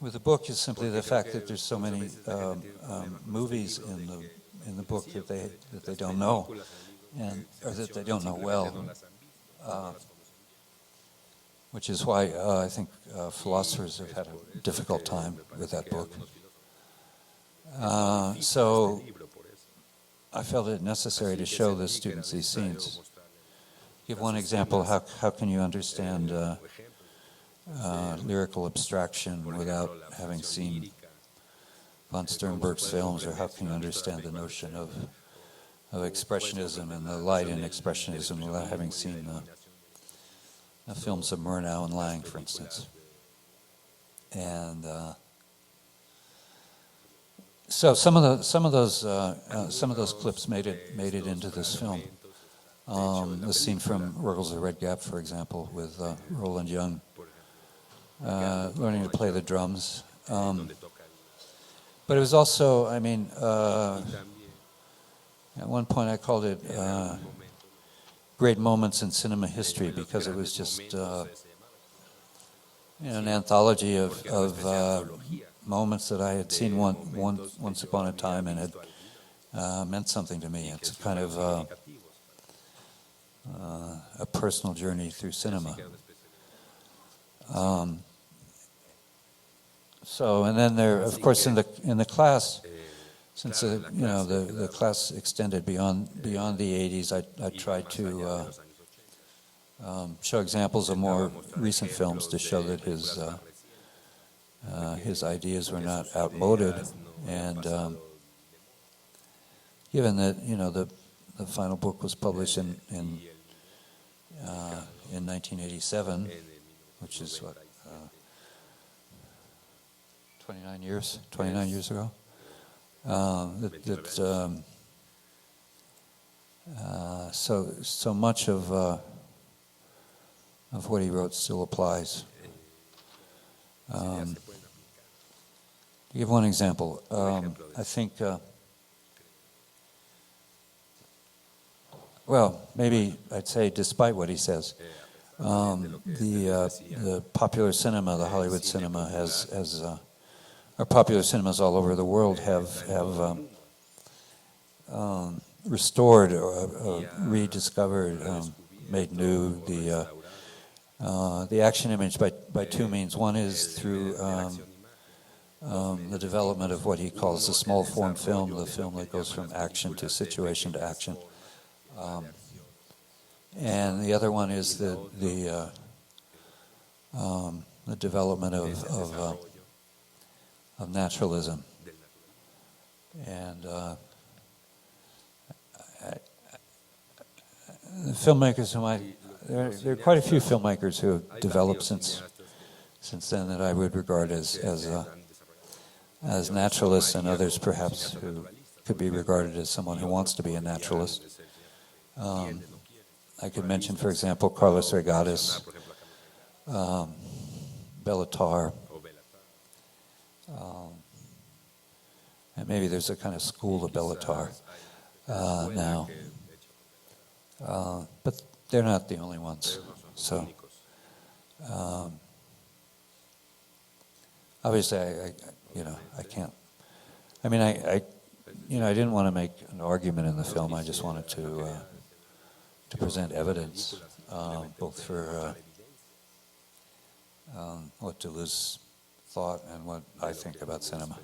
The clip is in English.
with the book is simply the fact that there's so many movies in the book that they don't know, or that they don't know well, which is why I think philosophers have had a difficult time with that book. So I felt it necessary to show the students these scenes. Give one example. How can you understand lyrical abstraction without having seen von Sternberg's films, or how can you understand the notion of expressionism and the light in expressionism without having seen the films of Murnau and Lang, for instance? And so some of those clips made it into this film. The scene from Rorgels the Red Gap, for example, with Roland Young learning to play the drums. But it was also, I mean, at one point I called it Great Moments in Cinema History, because it was just an anthology of moments that I had seen once upon a time and had meant something to me. It's kind of a personal journey through cinema. So, and then there, of course, in the class, since the class extended beyond the 80s, I tried to show examples of more recent films to show that his ideas were not outmoded, and given that the final book was published in 1987, which is what 29 years ago. So much of what he wrote still applies. To give one example, I think, well, maybe I'd say despite what he says, the popular cinema, the Hollywood cinema, or popular cinemas all over the world have restored or rediscovered, made new the action image by two means. One is through the development of what he calls the small form film, the film that goes from action to situation to action. And the other one is the development of naturalism. And the filmmakers there are quite a few filmmakers who have developed since then that I would regard as naturalists, and others perhaps who could be regarded as someone who wants to be a naturalist. I could mention, for example, Carlos Regadas, Bellatar, and maybe there's a kind of school of Bellatar now. But they're not the only ones. So, obviously, I can't. I mean, I didn't want to make an argument in the film. I just wanted to present evidence, both for what Deleuze thought and what I think about cinema.